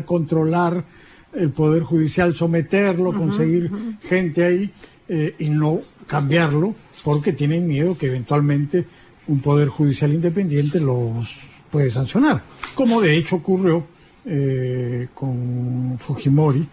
controlar el Poder Judicial, someterlo, conseguir gente ahí y no cambiarlo, porque tienen miedo que eventualmente un Poder Judicial independiente los puede sancionar, como de hecho ocurrió con Fujimori.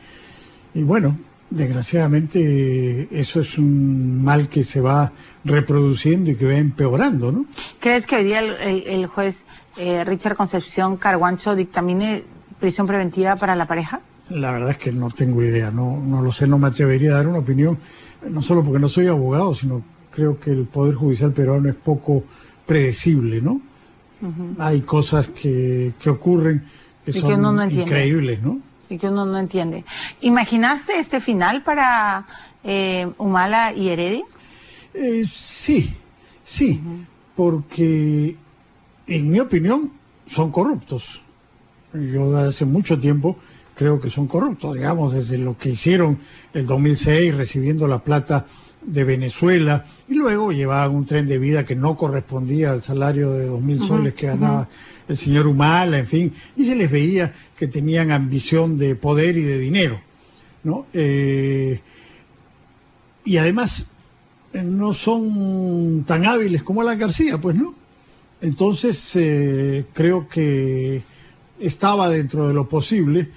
Y bueno, desgraciadamente eso es un mal que se va reproduciendo y que va empeorando, ¿no? ¿Crees que hoy día el juez Richard Concepción Carguancho dictamine prisión preventiva para la pareja? La verdad es que no tengo idea, no lo sé, no me atrevería a dar una opinión, no solo porque no soy abogado, sino creo que el Poder Judicial peruano es poco predecible, ¿no? Hay cosas que ocurren que son uno no increíbles, ¿no? Y que uno no entiende. ¿Imaginaste este final para Humala y Heredia? Sí, porque en mi opinión son corruptos. Yo desde hace mucho tiempo creo que son corruptos, digamos, desde lo que hicieron el 2006 recibiendo la plata de Venezuela y luego llevaban un tren de vida que no correspondía al salario de 2.000 soles que ganaba el señor Humala, en fin, y se les veía que tenían ambición de poder y de dinero, ¿no? Y además no son tan hábiles como Alan García, pues, ¿no? Entonces creo que estaba dentro de lo posible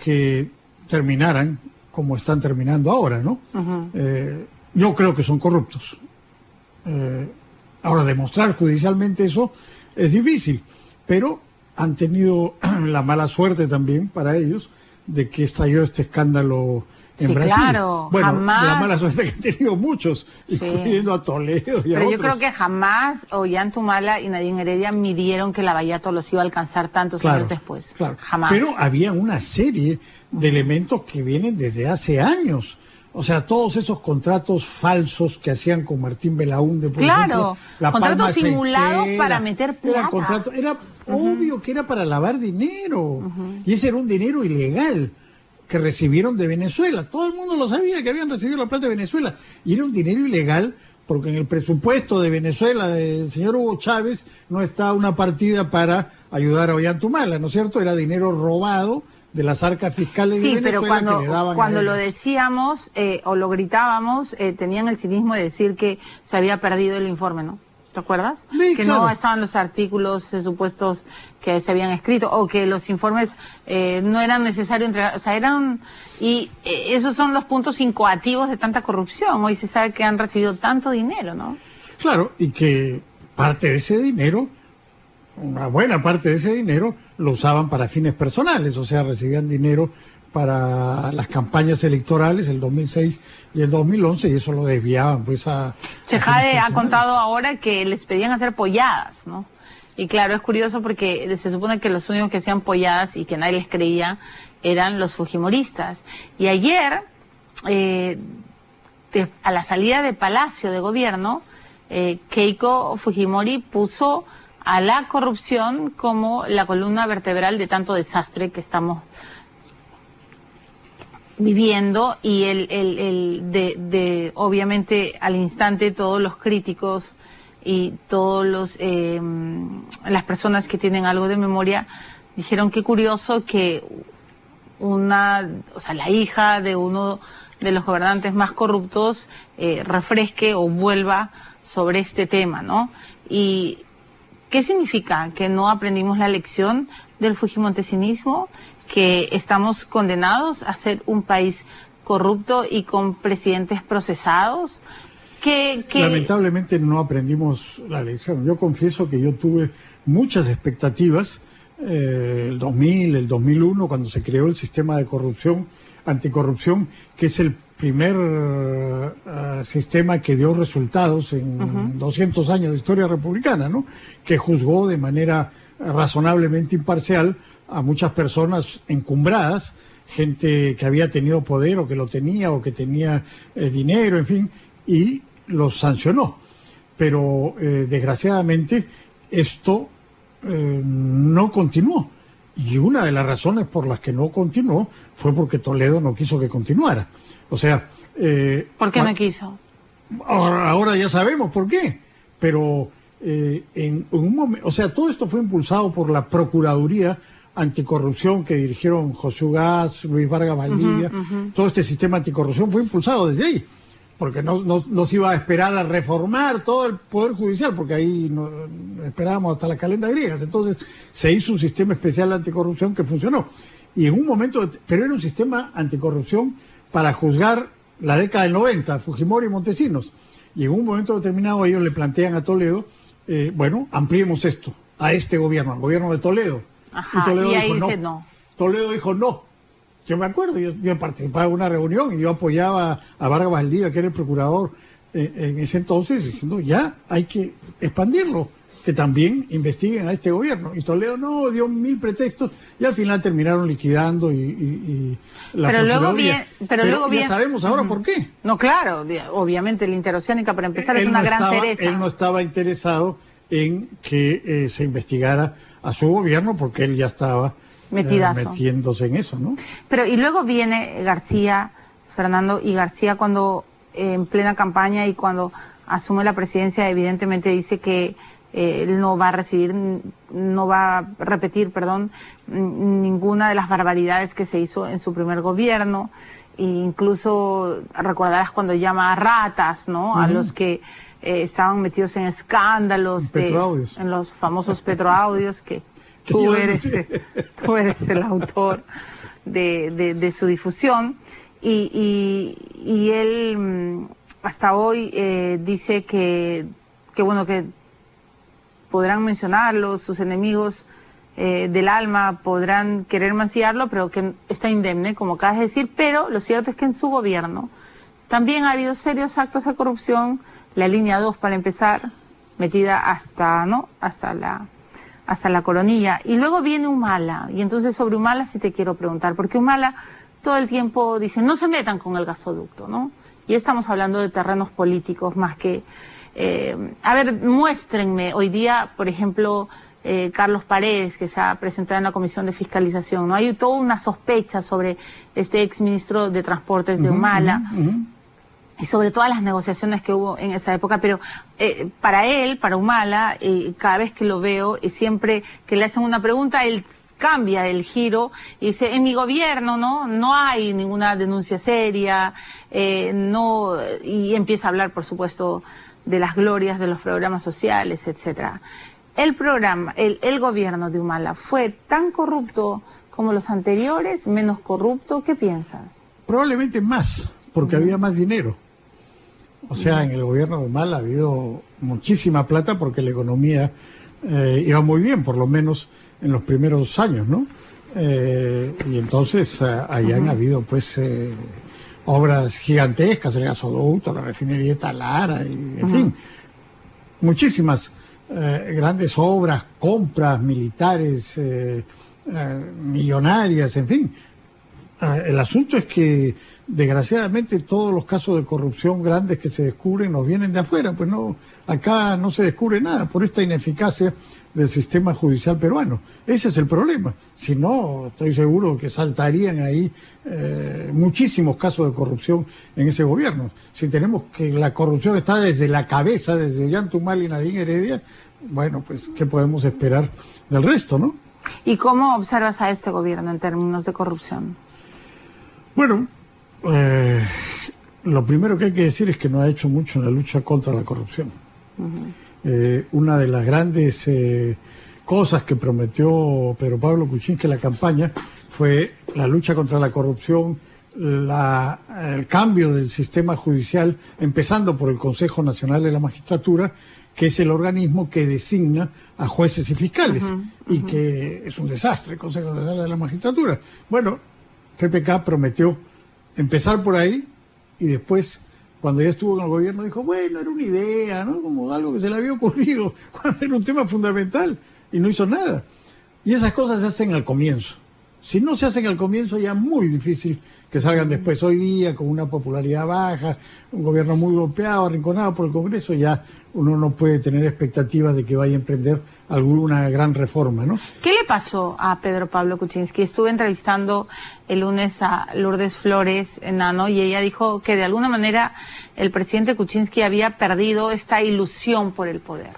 que terminaran como están terminando ahora, ¿no? Yo creo que son corruptos. Ahora, demostrar judicialmente eso es difícil, pero han tenido la mala suerte también para ellos de que estalló este escándalo en Brasil. Claro, bueno, jamás. La mala suerte que han tenido muchos, incluyendo a Toledo y a Pero otros. yo creo que jamás Ollanta Humala y Nadine Heredia midieron que Lavallato los iba a alcanzar tantos años después. Claro, jamás. Pero había una serie de elementos que vienen desde hace años. O sea, todos esos contratos falsos que hacían con Martín Belaúnde, por ejemplo, la contratos simulados para meter plata. Era obvio que era para lavar dinero. Y ese era un dinero ilegal que recibieron de Venezuela. Todo el mundo lo sabía, que habían recibido la plata de Venezuela. Y era un dinero ilegal porque en el presupuesto de Venezuela del señor Hugo Chávez no está una partida para ayudar a Ollanta Humala, ¿no es cierto? Era dinero robado de las arcas fiscales de Venezuela, pero que le daban cuando lo decíamos o lo gritábamos, tenían el cinismo de decir que se había perdido el informe, ¿no? ¿Te acuerdas? Sí, que claro. No estaban los artículos supuestos que se habían escrito o que los informes no eran necesarios entregar, o sea, eran... Y esos son los puntos incoativos de tanta corrupción. Hoy se sabe que han recibido tanto dinero, ¿no? Claro, y que parte de ese dinero, una buena parte de ese dinero, lo usaban para fines personales, o sea, recibían dinero para las campañas electorales, el 2006 y el 2011, y eso lo desviaban pues a... Chejade ha contado ahora que les pedían hacer polladas, ¿no? Y claro, es curioso porque se supone que los únicos que hacían polladas y que nadie les creía eran los fujimoristas. Y ayer, a la salida de Palacio de Gobierno, Keiko Fujimori puso a la corrupción como la columna vertebral de tanto desastre que estamos viviendo, y obviamente al instante todos los críticos y todos las personas que tienen algo de memoria dijeron qué curioso que la hija de uno de los gobernantes más corruptos refresque o vuelva sobre este tema, ¿no? Y ¿qué significa? ¿Que no aprendimos la lección del fujimontesinismo? ¿Que estamos condenados a ser un país corrupto y con presidentes procesados? Lamentablemente no aprendimos la lección. Yo confieso que yo tuve muchas expectativas, el 2000, el 2001, cuando se creó el sistema de corrupción, anticorrupción, que es el primer sistema que dio resultados en 200 años de historia republicana, ¿no? Que juzgó de manera razonablemente imparcial a muchas personas encumbradas, gente que había tenido poder o que lo tenía o que tenía dinero, en fin, y los sancionó. Pero desgraciadamente esto no continuó. Y una de las razones por las que no continuó fue porque Toledo no quiso que continuara. O sea... ¿Por qué no quiso? Ahora ya sabemos por qué. Pero en un momento... O sea, todo esto fue impulsado por la Procuraduría anticorrupción que dirigieron José Ugaz, Luis Vargas Valdivia, todo este sistema anticorrupción fue impulsado desde ahí, porque no se iba a esperar a reformar todo el Poder Judicial, porque ahí no, esperábamos hasta las calendas griegas. Entonces se hizo un sistema especial anticorrupción que funcionó. Y en un momento, pero era un sistema anticorrupción para juzgar la década del 90, Fujimori y Montesinos. Y en un momento determinado ellos le plantean a Toledo, bueno, ampliemos esto a este gobierno, al gobierno de Toledo. Ajá, y Toledo ahí dijo dice no. Toledo dijo no. Yo me acuerdo, yo participaba en una reunión y yo apoyaba a Vargas Valdivia, que era el procurador en ese entonces, diciendo ya hay que expandirlo, que también investiguen a este gobierno. Y Toledo no, dio 1000 pretextos y al final terminaron liquidando y la pero luego pero ya sabemos ahora por qué. No, claro, obviamente la Interoceánica para empezar es una gran cereza. Él no estaba interesado en que se investigara a su gobierno porque él ya estaba metiéndose en eso, ¿no? Pero y luego viene García, Fernando, y García cuando en plena campaña y cuando asume la presidencia evidentemente dice que él no va a repetir, ninguna de las barbaridades que se hizo en su primer gobierno. E incluso recordarás cuando llama a ratas, ¿no? A los que estaban metidos en escándalos, en los famosos petroaudios que tú eres el autor de su difusión. Y él hasta hoy dice que bueno, que podrán mencionarlo, sus enemigos del alma podrán querer mancillarlo, pero que está indemne, como acabas de decir. Pero lo cierto es que en su gobierno también ha habido serios actos de corrupción. La línea 2, para empezar, metida hasta la coronilla. Y luego viene Humala, y entonces sobre Humala sí te quiero preguntar, porque Humala todo el tiempo dice, no se metan con el gasoducto, ¿no? Y estamos hablando de terrenos políticos más que... a ver, muéstrenme hoy día, por ejemplo, Carlos Paredes, que se ha presentado en la Comisión de Fiscalización, ¿no? Hay toda una sospecha sobre este exministro de Transportes de Humala, y sobre todas las negociaciones que hubo en esa época, pero para Humala, cada vez que lo veo, siempre que le hacen una pregunta, él cambia el giro y dice, en mi gobierno no hay ninguna denuncia seria, y empieza a hablar, por supuesto, de las glorias de los programas sociales, etcétera. El gobierno de Humala fue tan corrupto como los anteriores, menos corrupto, ¿qué piensas? Probablemente más, porque había más dinero. O sea, en el gobierno de Humala ha habido muchísima plata porque la economía iba muy bien, por lo menos en los primeros años, ¿no? Y entonces allá han habido pues obras gigantescas, el gasoducto, la refinería de Talara, y, en fin, muchísimas grandes obras, compras militares, millonarias, en fin. El asunto es que desgraciadamente todos los casos de corrupción grandes que se descubren nos vienen de afuera, pues no, acá no se descubre nada por esta ineficacia del sistema judicial peruano. Ese es el problema. Si no, estoy seguro que saltarían ahí muchísimos casos de corrupción en ese gobierno. Si tenemos que la corrupción está desde la cabeza, desde Ollanta Humala y Nadine Heredia, bueno, pues ¿qué podemos esperar del resto, no? ¿Y cómo observas a este gobierno en términos de corrupción? Bueno, lo primero que hay que decir es que no ha hecho mucho en la lucha contra la corrupción. Una de las grandes cosas que prometió Pedro Pablo Kuczynski en la campaña fue la lucha contra la corrupción, el cambio del sistema judicial, empezando por el Consejo Nacional de la Magistratura, que es el organismo que designa a jueces y fiscales, y que es un desastre el Consejo Nacional de la Magistratura. Bueno, PPK prometió empezar por ahí y después, cuando ya estuvo en el gobierno, dijo, bueno, era una idea, ¿no? Como algo que se le había ocurrido, cuando era un tema fundamental, y no hizo nada. Y esas cosas se hacen al comienzo. Si no se hacen al comienzo, ya es muy difícil que salgan después. Hoy día, con una popularidad baja, un gobierno muy golpeado, arrinconado por el Congreso, ya uno no puede tener expectativas de que vaya a emprender alguna gran reforma, ¿no? ¿Qué le pasó a Pedro Pablo Kuczynski? Estuve entrevistando el lunes a Lourdes Flores Enano y ella dijo que de alguna manera el presidente Kuczynski había perdido esta ilusión por el poder,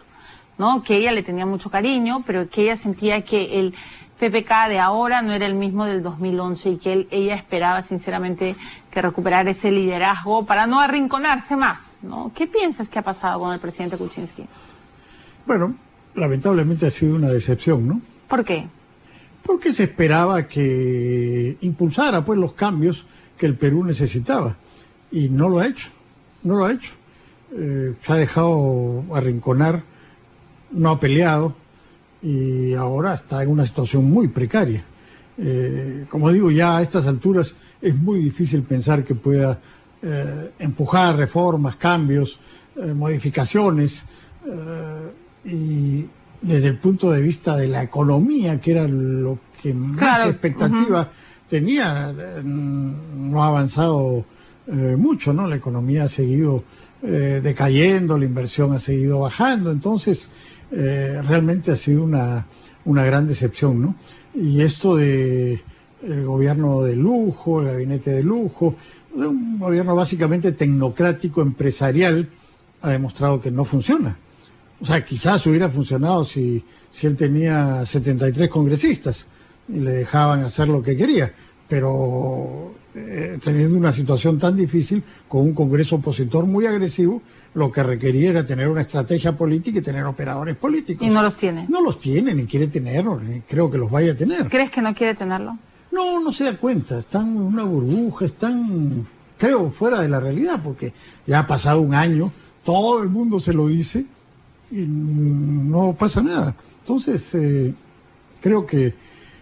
¿no? Que ella le tenía mucho cariño, pero que ella sentía que PPK de ahora no era el mismo del 2011 y que ella esperaba sinceramente que recuperara ese liderazgo para no arrinconarse más, ¿no? ¿Qué piensas que ha pasado con el presidente Kuczynski? Bueno, lamentablemente ha sido una decepción, ¿no? ¿Por qué? Porque se esperaba que impulsara pues los cambios que el Perú necesitaba y no lo ha hecho, no lo ha hecho. Se ha dejado arrinconar, no ha peleado y ahora está en una situación muy precaria. Como digo, ya a estas alturas es muy difícil pensar que pueda empujar reformas, cambios, modificaciones y desde el punto de vista de la economía, que era lo que más expectativa tenía, no ha avanzado mucho, ¿no? La economía ha seguido decayendo, la inversión ha seguido bajando, entonces realmente ha sido una gran decepción, ¿no? Y esto de el gobierno de lujo, el gabinete de lujo, un gobierno básicamente tecnocrático, empresarial, ha demostrado que no funciona. O sea, quizás hubiera funcionado si él tenía 73 congresistas y le dejaban hacer lo que quería, pero teniendo una situación tan difícil, con un Congreso opositor muy agresivo, lo que requería era tener una estrategia política y tener operadores políticos. ¿Y no los tiene? No los tiene, ni quiere tenerlos, ni creo que los vaya a tener. ¿Crees que no quiere tenerlo? No, no se da cuenta, están en una burbuja, están, creo, fuera de la realidad, porque ya ha pasado un año, todo el mundo se lo dice y no pasa nada. Entonces, creo que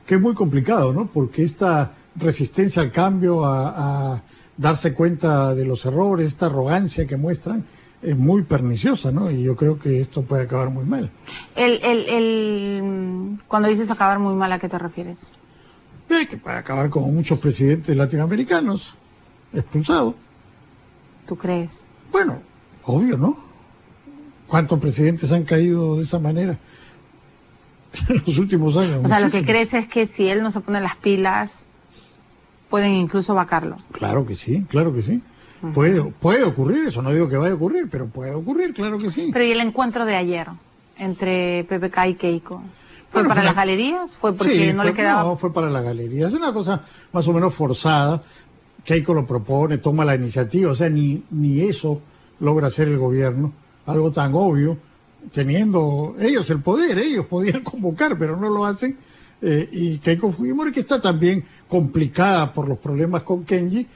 es muy complicado, ¿no? Porque esta resistencia al cambio, a darse cuenta de los errores, esta arrogancia que muestran, es muy perniciosa, ¿no? Y yo creo que esto puede acabar muy mal. Cuando dices acabar muy mal, ¿a qué te refieres? Que puede acabar como muchos presidentes latinoamericanos, expulsados. ¿Tú crees? Bueno, obvio, ¿no? ¿Cuántos presidentes han caído de esa manera en los últimos años? O sea, lo que crees es que si él no se pone las pilas, pueden incluso vacarlo. Claro que sí, claro que sí. Puede ocurrir eso, no digo que vaya a ocurrir, pero puede ocurrir, claro que sí. Pero ¿y el encuentro de ayer entre PPK y Keiko? ¿Fue Bueno, para las galerías? ¿Fue porque no le quedaba...? No, fue para las galerías. Es una cosa más o menos forzada. Keiko lo propone, toma la iniciativa, o sea, ni eso logra hacer el gobierno. Algo tan obvio, teniendo ellos el poder, ellos podían convocar, pero no lo hacen. Y Keiko Fujimori, que está también complicada por los problemas con Kenji,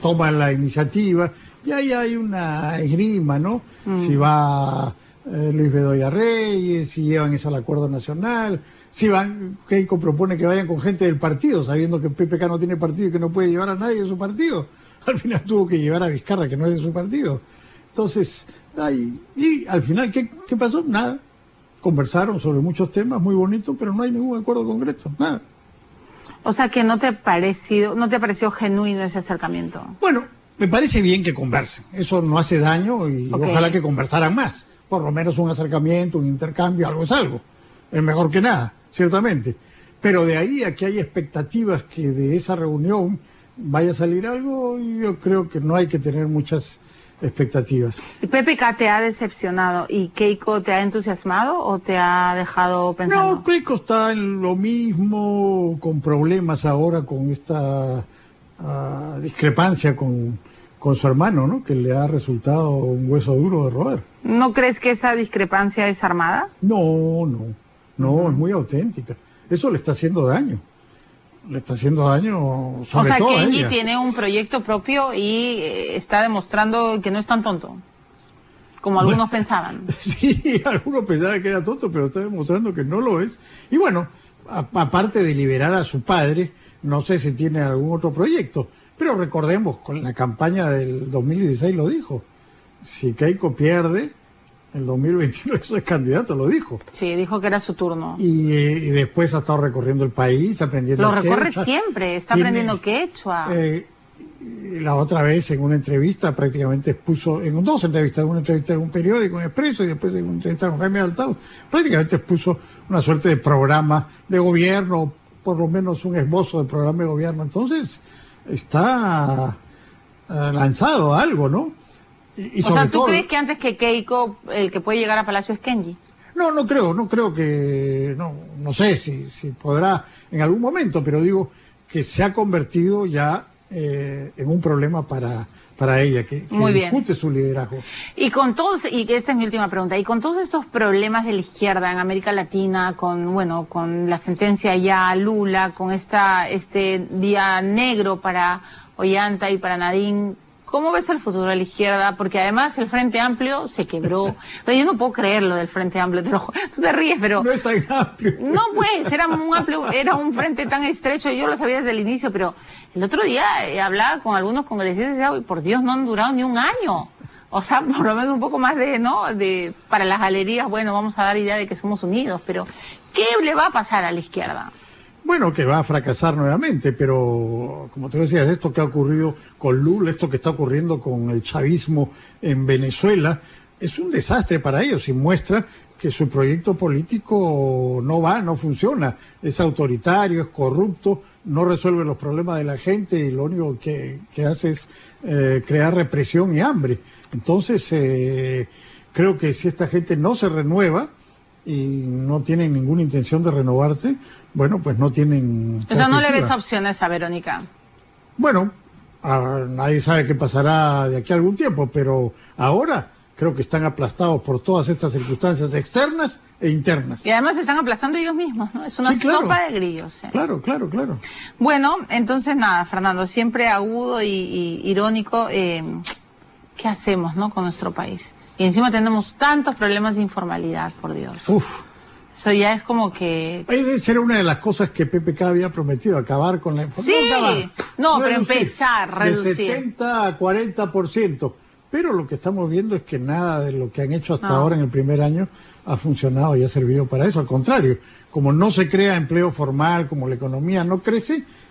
toma la iniciativa, y ahí hay una esgrima, ¿no? Si va Luis Bedoya Reyes, si llevan eso al acuerdo nacional, si van, Keiko propone que vayan con gente del partido, sabiendo que PPK no tiene partido y que no puede llevar a nadie de su partido. Al final tuvo que llevar a Vizcarra, que no es de su partido. Entonces, y al final, ¿qué pasó? Nada. Conversaron sobre muchos temas muy bonitos, pero no hay ningún acuerdo concreto, nada. O sea, que no te pareció genuino ese acercamiento. Bueno, me parece bien que conversen. Eso no hace daño y ojalá que conversaran más. Por lo menos un acercamiento, un intercambio, algo es algo. Es mejor que nada, ciertamente. Pero de ahí a que hay expectativas que de esa reunión vaya a salir algo, yo creo que no hay que tener muchas expectativas. ¿Y PPK te ha decepcionado y Keiko te ha entusiasmado o te ha dejado pensando? No, Keiko está en lo mismo, con problemas ahora con esta discrepancia con su hermano, ¿no? Que le ha resultado un hueso duro de roer. ¿No crees que esa discrepancia es armada? No, es muy auténtica. Eso le está haciendo daño. Le está haciendo daño sobre todo a ella. O sea, Kenji tiene un proyecto propio y está demostrando que no es tan tonto, como algunos pensaban. Sí, algunos pensaban que era tonto, pero está demostrando que no lo es. Y bueno, aparte de liberar a su padre, no sé si tiene algún otro proyecto, pero recordemos, con la campaña del 2016 lo dijo, si Keiko pierde, el 2021 eso es candidato, lo dijo. Sí, dijo que era su turno. Y después ha estado recorriendo el país, aprendiendo quechua. Lo recorre siempre, está aprendiendo quechua. La otra vez en una entrevista prácticamente expuso, en dos entrevistas, una entrevista en un periódico, en Expreso, y después en una entrevista con Jaime Altao, prácticamente expuso una suerte de programa de gobierno, por lo menos un esbozo de programa de gobierno. Entonces, está lanzado algo, ¿no? Y o sea, ¿tú crees que antes que Keiko, el que puede llegar a Palacio es Kenji? No creo que, no sé si podrá en algún momento, pero digo que se ha convertido ya en un problema para ella, que discute su liderazgo. Y con todos, y esta es mi última pregunta, y con todos estos problemas de la izquierda en América Latina, con la sentencia ya Lula, con este día negro para Ollanta y para Nadine, ¿cómo ves el futuro de la izquierda? Porque además el Frente Amplio se quebró. Pero yo no puedo creer lo del Frente Amplio, te lo juro. Tú te ríes, pero... No es tan amplio. No, pues, era un frente tan estrecho, yo lo sabía desde el inicio, pero el otro día hablaba con algunos congresistas y decía, uy, por Dios, no han durado ni un año. O sea, por lo menos un poco más para las galerías, bueno, vamos a dar idea de que somos unidos, pero ¿qué le va a pasar a la izquierda? Bueno, que va a fracasar nuevamente, pero como te decías, esto que ha ocurrido con Lula, esto que está ocurriendo con el chavismo en Venezuela, es un desastre para ellos y muestra que su proyecto político no funciona, es autoritario, es corrupto, no resuelve los problemas de la gente y lo único que hace es crear represión y hambre. Entonces, creo que si esta gente no se renueva, y no tienen ninguna intención de renovarse, bueno, pues no tienen... O sea, ¿no le ves opciones a Verónica? Bueno, nadie sabe qué pasará de aquí a algún tiempo, pero ahora creo que están aplastados por todas estas circunstancias externas e internas. Y además se están aplastando ellos mismos, ¿no? Es una sopa de grillos. Claro. Bueno, entonces nada, Fernando, siempre agudo y irónico, ¿qué hacemos, no, con nuestro país? Y encima tenemos tantos problemas de informalidad, por Dios. Uf. Eso ya es como que... Esa era una de las cosas que PPK había prometido, acabar con la informalidad. Sí, pero empezar, reducir. De 70 a 40%. Pero lo que estamos viendo es que nada de lo que han hecho hasta ahora en el primer año ha funcionado y ha servido para eso. Al contrario, como no se crea empleo formal, como la economía no crece,